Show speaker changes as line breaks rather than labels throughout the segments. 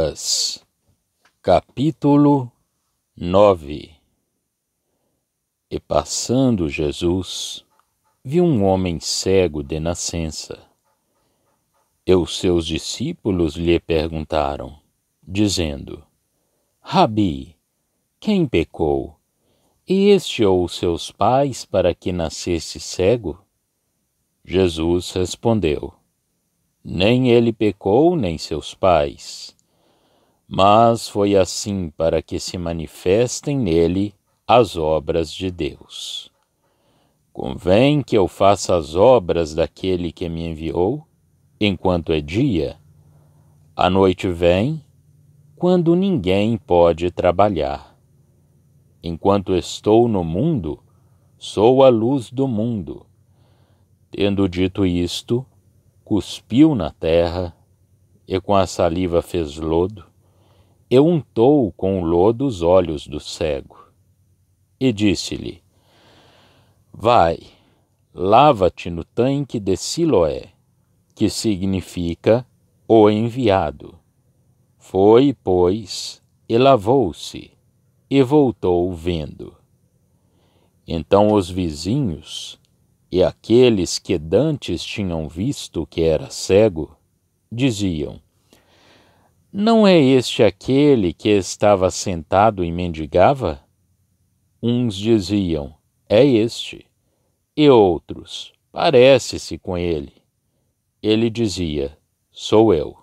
Lucas, capítulo 9. E passando Jesus, viu um homem cego de nascença. E os seus discípulos lhe perguntaram, dizendo: Rabi, quem pecou, este ou seus pais, para que nascesse cego? Jesus respondeu: Nem ele pecou, nem seus pais, mas foi assim para que se manifestem nele as obras de Deus. Convém que eu faça as obras daquele que me enviou, enquanto é dia. A noite vem, quando ninguém pode trabalhar. Enquanto estou no mundo, sou a luz do mundo. Tendo dito isto, cuspiu na terra, e com a saliva fez lodo, e untou com o lodo os olhos do cego. E disse-lhe: Vai, lava-te no tanque de Siloé, que significa o enviado. Foi, pois, e lavou-se, e voltou vendo. Então os vizinhos e aqueles que dantes tinham visto que era cego, diziam: Não é este aquele que estava sentado e mendigava? Uns diziam: É este. E outros: Parece-se com ele. Ele dizia: Sou eu.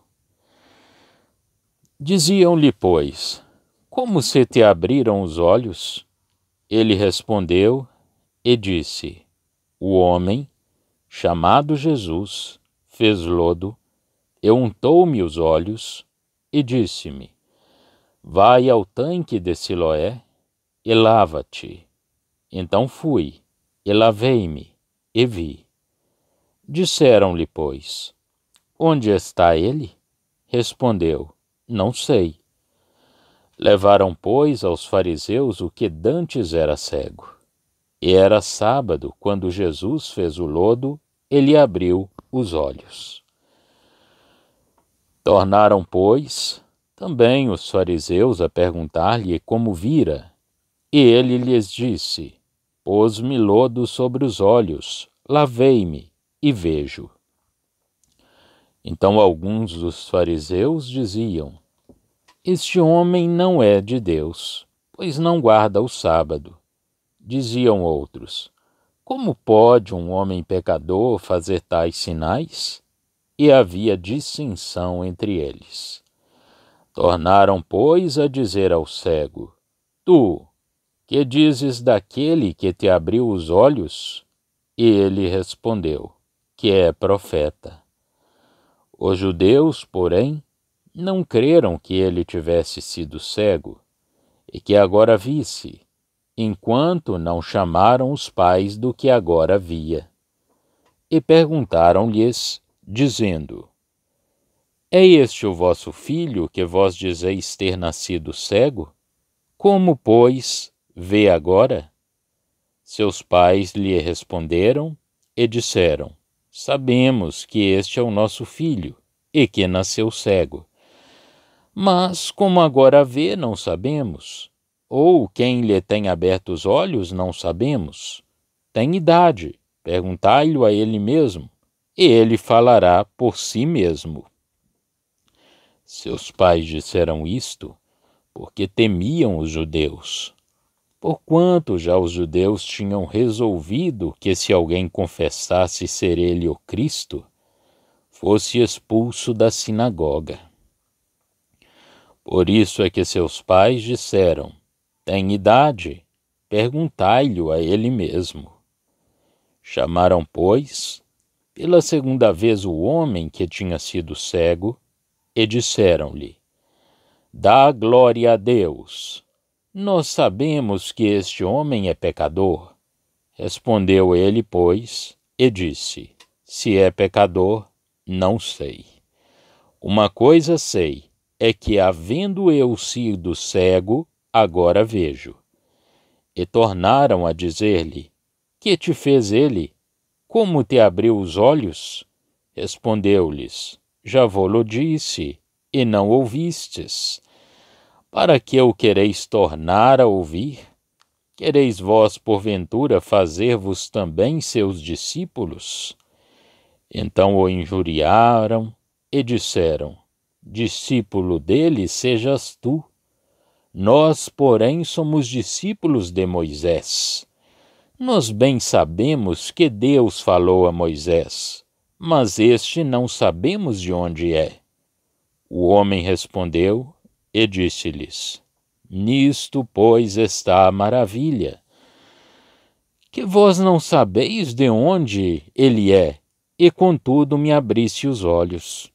Diziam-lhe, pois: Como se te abriram os olhos? Ele respondeu e disse: O homem, chamado Jesus, fez lodo, e untou-me os olhos, e disse-me: Vai ao tanque de Siloé e lava-te. Então fui, e lavei-me, e vi. Disseram-lhe, pois: Onde está ele? Respondeu: Não sei. Levaram, pois, aos fariseus o que dantes era cego. E era sábado, quando Jesus fez o lodo e lhe abriu os olhos. Tornaram, pois, também os fariseus a perguntar-lhe como vira. E ele lhes disse: Pôs-me lodo sobre os olhos, lavei-me e vejo. Então alguns dos fariseus diziam: Este homem não é de Deus, pois não guarda o sábado. Diziam outros: Como pode um homem pecador fazer tais sinais? E havia dissensão entre eles. Tornaram, pois, a dizer ao cego: Tu, que dizes daquele que te abriu os olhos? E ele respondeu: Que é profeta. Os judeus, porém, não creram que ele tivesse sido cego, e que agora visse, enquanto não chamaram os pais do que agora via. E perguntaram-lhes, dizendo: É este o vosso filho que vós dizeis ter nascido cego? Como, pois, vê agora? Seus pais lhe responderam e disseram: Sabemos que este é o nosso filho, e que nasceu cego. Mas como agora vê, não sabemos. Ou quem lhe tem aberto os olhos, não sabemos. Tem idade, perguntai-lhe a ele mesmo, e ele falará por si mesmo. Seus pais disseram isto porque temiam os judeus, porquanto já os judeus tinham resolvido que se alguém confessasse ser ele o Cristo, fosse expulso da sinagoga. Por isso é que seus pais disseram: Tem idade, perguntai-lhe a ele mesmo. Chamaram, pois, pela segunda vez o homem que tinha sido cego, e disseram-lhe: Dá glória a Deus. Nós sabemos que este homem é pecador. Respondeu ele, pois, e disse: Se é pecador, não sei. Uma coisa sei, é que, havendo eu sido cego, agora vejo. E tornaram a dizer-lhe: Que te fez ele? Como te abriu os olhos? Respondeu-lhes: Já vô-lo disse, e não ouvistes. Para que o quereis tornar a ouvir? Quereis vós, porventura, fazer-vos também seus discípulos? Então o injuriaram e disseram: discípulo dele sejas tu. Nós, porém, somos discípulos de Moisés. Nós bem sabemos que Deus falou a Moisés, mas este não sabemos de onde é. O homem respondeu e disse-lhes: nisto, pois, está a maravilha, que vós não sabeis de onde ele é, e contudo me abriste os olhos.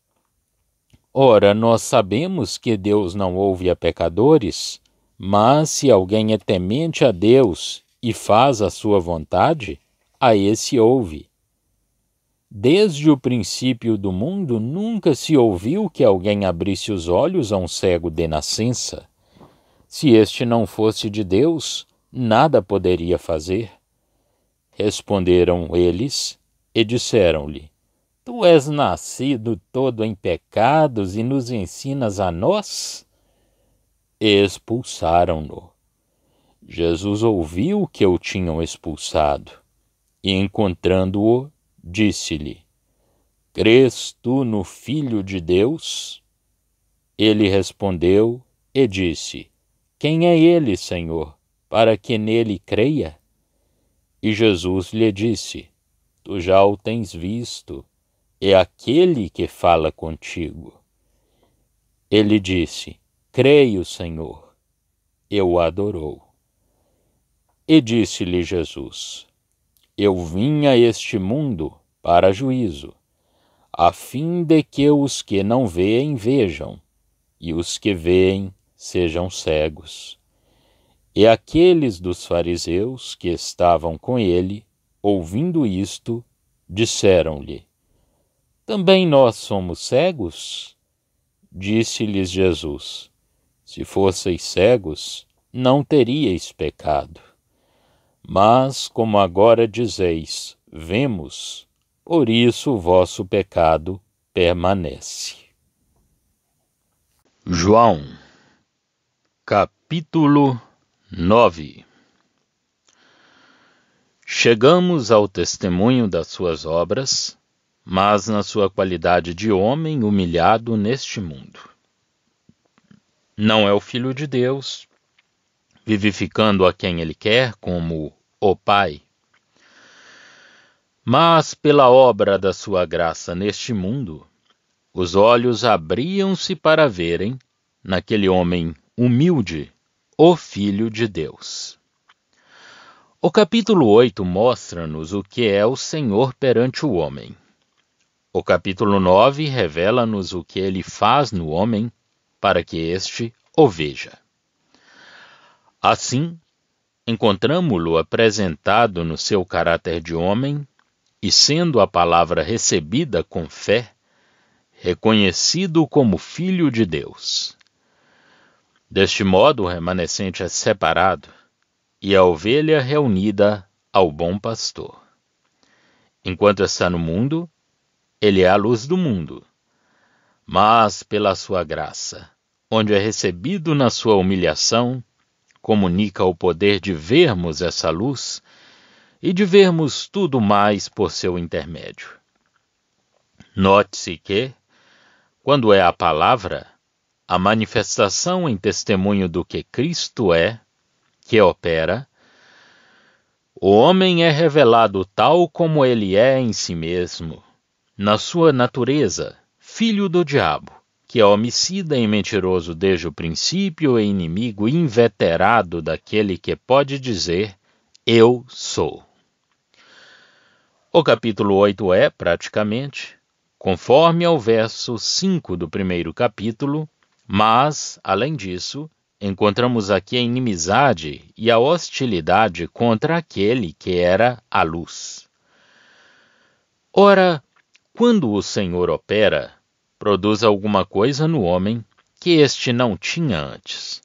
Ora, nós sabemos que Deus não ouve a pecadores, mas se alguém é temente a Deus e faz a sua vontade, a esse ouve. Desde o princípio do mundo nunca se ouviu que alguém abrisse os olhos a um cego de nascença. Se este não fosse de Deus, nada poderia fazer. Responderam eles e disseram-lhe: tu és nascido todo em pecados e nos ensinas a nós? E expulsaram-no. Jesus ouviu que o tinham expulsado, e encontrando-o, disse-lhe: crês tu no Filho de Deus? Ele respondeu e disse: quem é ele, Senhor, para que nele creia? E Jesus lhe disse: tu já o tens visto, é aquele que fala contigo. Ele disse: creio, Senhor. E o adorou. E disse-lhe Jesus: eu vim a este mundo para juízo, a fim de que os que não veem vejam, e os que veem sejam cegos. E aqueles dos fariseus que estavam com ele, ouvindo isto, disseram-lhe: também nós somos cegos? Disse-lhes Jesus: se fosseis cegos, não teríeis pecado. Mas, como agora dizeis, vemos, por isso o vosso pecado permanece. João, capítulo 9. Chegamos ao testemunho das suas obras, mas na sua qualidade de homem humilhado neste mundo. Não é o Filho de Deus, vivificando a quem ele quer como o Pai. Mas pela obra da sua graça neste mundo, os olhos abriam-se para verem, naquele homem humilde, o Filho de Deus. O capítulo 8 mostra-nos o que é o Senhor perante o homem. O capítulo 9 revela-nos o que ele faz no homem para que este o veja. Assim, encontramo-lo apresentado no seu caráter de homem e, sendo a palavra recebida com fé, reconhecido como Filho de Deus. Deste modo, o remanescente é separado e a ovelha reunida ao bom pastor. Enquanto está no mundo, ele é a luz do mundo. Mas, pela sua graça, onde é recebido na sua humilhação, comunica o poder de vermos essa luz e de vermos tudo mais por seu intermédio. Note-se que, quando é a palavra, a manifestação em testemunho do que Cristo é, que opera, o homem é revelado tal como ele é em si mesmo, na sua natureza, filho do diabo, que é homicida e mentiroso desde o princípio e inimigo inveterado daquele que pode dizer: eu sou. O capítulo 8 é, praticamente, conforme ao verso 5 do primeiro capítulo, mas, além disso, encontramos aqui a inimizade e a hostilidade contra aquele que era a luz. Ora, quando o Senhor opera, produz alguma coisa no homem que este não tinha antes.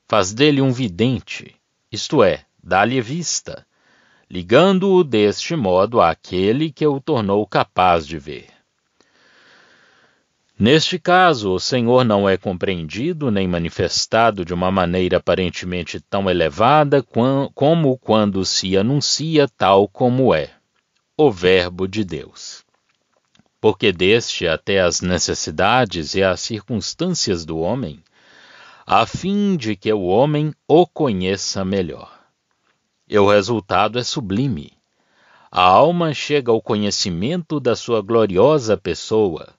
Faz dele um vidente, isto é, dá-lhe vista, ligando-o deste modo àquele que o tornou capaz de ver. Neste caso, o Senhor não é compreendido nem manifestado de uma maneira aparentemente tão elevada como quando se anuncia tal como é, o Verbo de Deus. Porque deste até as necessidades e as circunstâncias do homem, a fim de que o homem o conheça melhor. E o resultado é sublime. A alma chega ao conhecimento da sua gloriosa pessoa,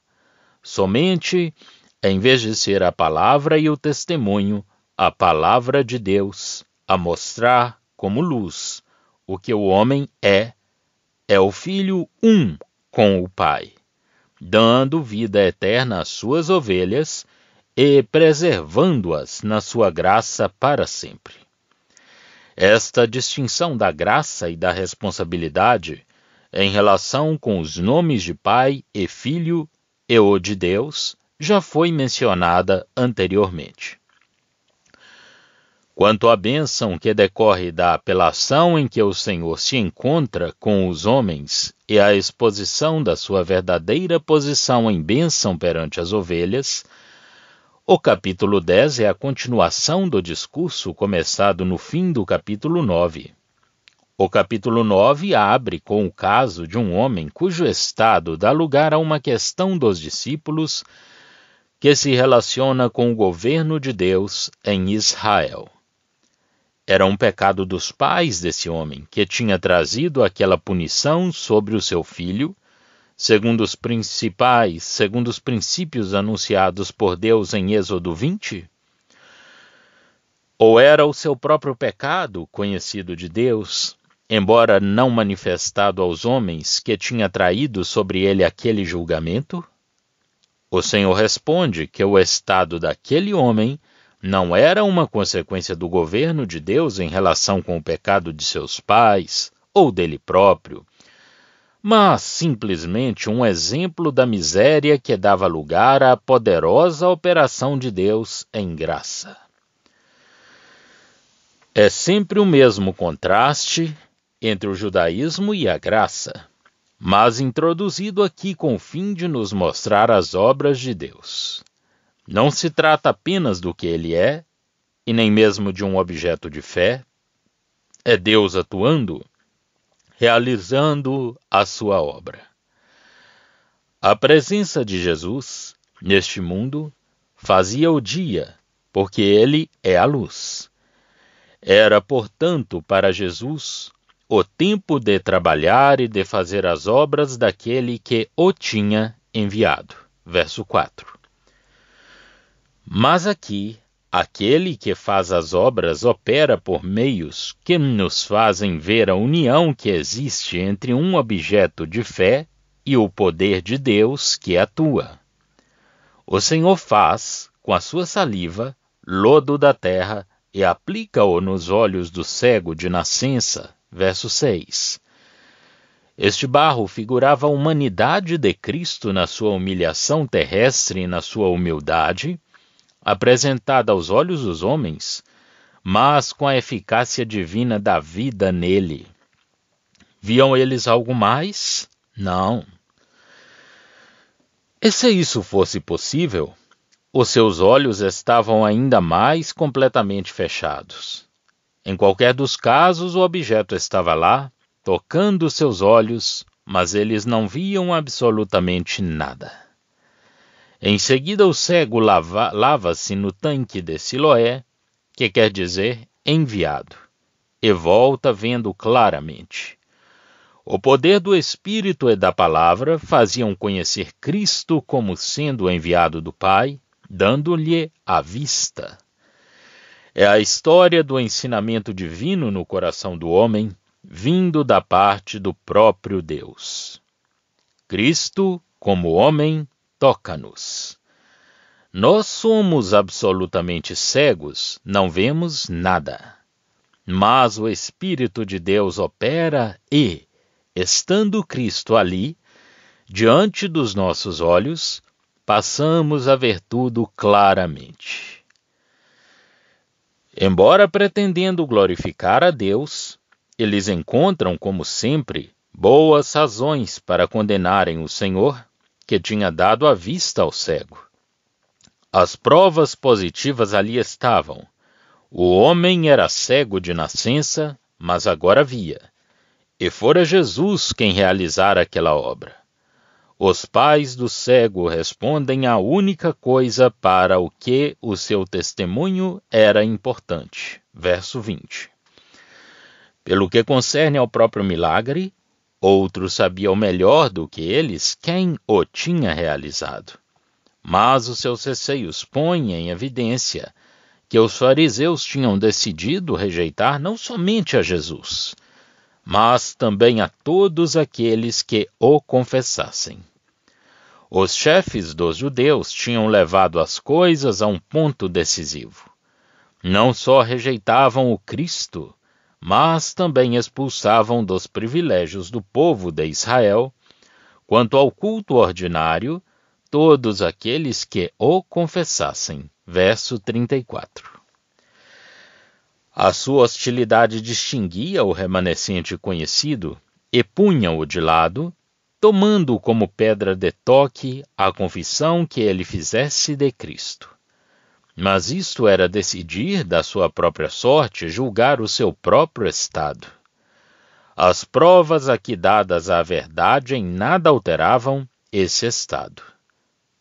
somente, em vez de ser a palavra e o testemunho, a palavra de Deus, a mostrar como luz o que o homem é o Filho um com o Pai, dando vida eterna às suas ovelhas e preservando-as na sua graça para sempre. Esta distinção da graça e da responsabilidade em relação com os nomes de Pai e Filho e o de Deus já foi mencionada anteriormente. Quanto à bênção que decorre da apelação em que o Senhor se encontra com os homens e a exposição da sua verdadeira posição em bênção perante as ovelhas, o capítulo 10 é a continuação do discurso começado no fim do capítulo 9. O capítulo 9 abre com o caso de um homem cujo estado dá lugar a uma questão dos discípulos que se relaciona com o governo de Deus em Israel. Era um pecado dos pais desse homem que tinha trazido aquela punição sobre o seu filho, segundo os princípios anunciados por Deus em Êxodo 20? Ou era o seu próprio pecado, conhecido de Deus, embora não manifestado aos homens, que tinha traído sobre ele aquele julgamento? O Senhor responde que o estado daquele homem não era uma consequência do governo de Deus em relação com o pecado de seus pais ou dele próprio, mas simplesmente um exemplo da miséria que dava lugar à poderosa operação de Deus em graça. É sempre o mesmo contraste entre o judaísmo e a graça, mas introduzido aqui com o fim de nos mostrar as obras de Deus. Não se trata apenas do que ele é, e nem mesmo de um objeto de fé. É Deus atuando, realizando a sua obra. A presença de Jesus neste mundo fazia o dia, porque ele é a luz. Era, portanto, para Jesus o tempo de trabalhar e de fazer as obras daquele que o tinha enviado. Verso 4. Mas aqui, aquele que faz as obras opera por meios que nos fazem ver a união que existe entre um objeto de fé e o poder de Deus que atua. O Senhor faz, com a sua saliva, lodo da terra e aplica-o nos olhos do cego de nascença. Verso 6. Este barro figurava a humanidade de Cristo na sua humilhação terrestre e na sua humildade, apresentada aos olhos dos homens, mas com a eficácia divina da vida nele. Viam eles algo mais? Não. E se isso fosse possível, os seus olhos estavam ainda mais completamente fechados. Em qualquer dos casos, o objeto estava lá, tocando seus olhos, mas eles não viam absolutamente nada. Em seguida, o cego lava-se no tanque de Siloé, que quer dizer enviado, e volta vendo claramente. O poder do Espírito e da Palavra faziam conhecer Cristo como sendo o enviado do Pai, dando-lhe a vista. É a história do ensinamento divino no coração do homem, vindo da parte do próprio Deus. Cristo, como homem, toca-nos. Nós somos absolutamente cegos, não vemos nada. Mas o Espírito de Deus opera e, estando Cristo ali, diante dos nossos olhos, passamos a ver tudo claramente. Embora pretendendo glorificar a Deus, eles encontram, como sempre, boas razões para condenarem o Senhor, que tinha dado a vista ao cego. As provas positivas ali estavam. O homem era cego de nascença, mas agora via. E fora Jesus quem realizara aquela obra. Os pais do cego respondem a única coisa para o que o seu testemunho era importante. Verso 20. Pelo que concerne ao próprio milagre, outros sabiam melhor do que eles quem o tinha realizado. Mas os seus receios põem em evidência que os fariseus tinham decidido rejeitar não somente a Jesus, mas também a todos aqueles que o confessassem. Os chefes dos judeus tinham levado as coisas a um ponto decisivo. Não só rejeitavam o Cristo, mas também expulsavam dos privilégios do povo de Israel, quanto ao culto ordinário, todos aqueles que o confessassem. Verso 34. A sua hostilidade distinguia o remanescente conhecido e punha-o de lado, tomando como pedra de toque a confissão que ele fizesse de Cristo. Mas isto era decidir da sua própria sorte, julgar o seu próprio estado. As provas aqui dadas à verdade em nada alteravam esse estado.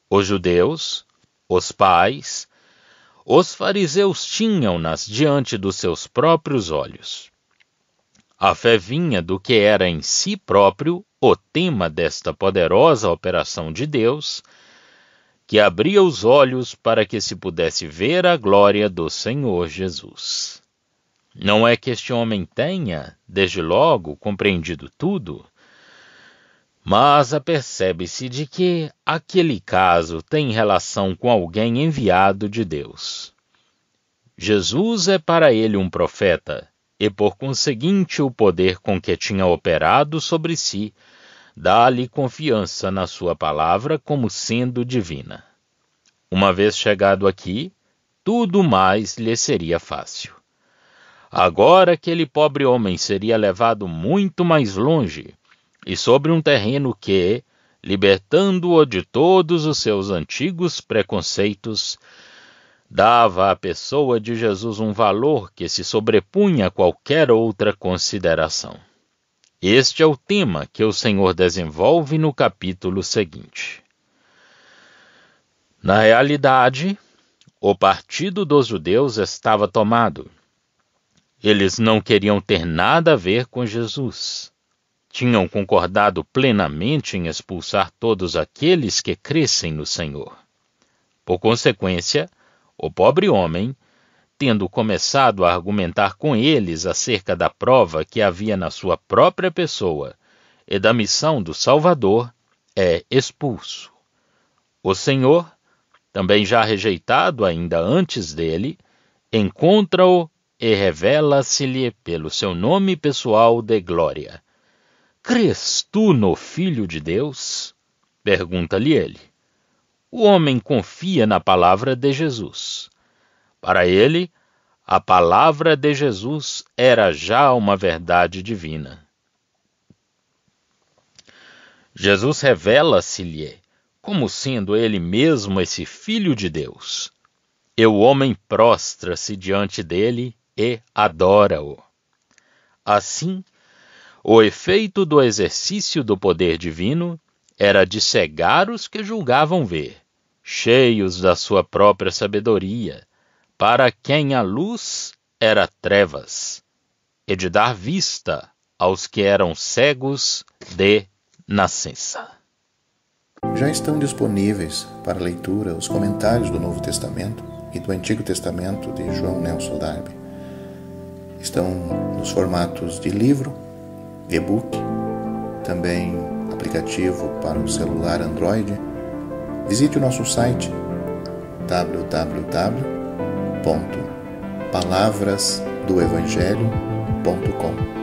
Os judeus, os pais, os fariseus tinham-nas diante dos seus próprios olhos. A fé vinha do que era em si próprio o tema desta poderosa operação de Deus, que abria os olhos para que se pudesse ver a glória do Senhor Jesus. Não é que este homem tenha, desde logo, compreendido tudo, mas apercebe-se de que aquele caso tem relação com alguém enviado de Deus. Jesus é para ele um profeta, e por conseguinte o poder com que tinha operado sobre si, dá-lhe confiança na sua palavra como sendo divina. Uma vez chegado aqui, tudo mais lhe seria fácil. Agora aquele pobre homem seria levado muito mais longe, e sobre um terreno que, libertando-o de todos os seus antigos preconceitos, dava à pessoa de Jesus um valor que se sobrepunha a qualquer outra consideração. Este é o tema que o Senhor desenvolve no capítulo seguinte. Na realidade, o partido dos judeus estava tomado. Eles não queriam ter nada a ver com Jesus. Tinham concordado plenamente em expulsar todos aqueles que crescem no Senhor. Por consequência, o pobre homem, tendo começado a argumentar com eles acerca da prova que havia na sua própria pessoa e da missão do Salvador, é expulso. O Senhor, também já rejeitado ainda antes dele, encontra-o e revela-se-lhe pelo seu nome pessoal de glória. Crês tu no Filho de Deus? Pergunta-lhe ele. O homem confia na palavra de Jesus. Para ele, a palavra de Jesus era já uma verdade divina. Jesus revela-se-lhe como sendo ele mesmo esse Filho de Deus. E o homem prostra-se diante dele e adora-o. Assim, o efeito do exercício do poder divino era de cegar os que julgavam ver, cheios da sua própria sabedoria, para quem a luz era trevas, e de dar vista aos que eram cegos de nascença.
Já estão disponíveis para leitura os comentários do Novo Testamento e do Antigo Testamento de João Nelson Darby. Estão nos formatos de livro, e-book, também aplicativo para o celular Android. Visite o nosso site www.palavrasdoevangelho.com.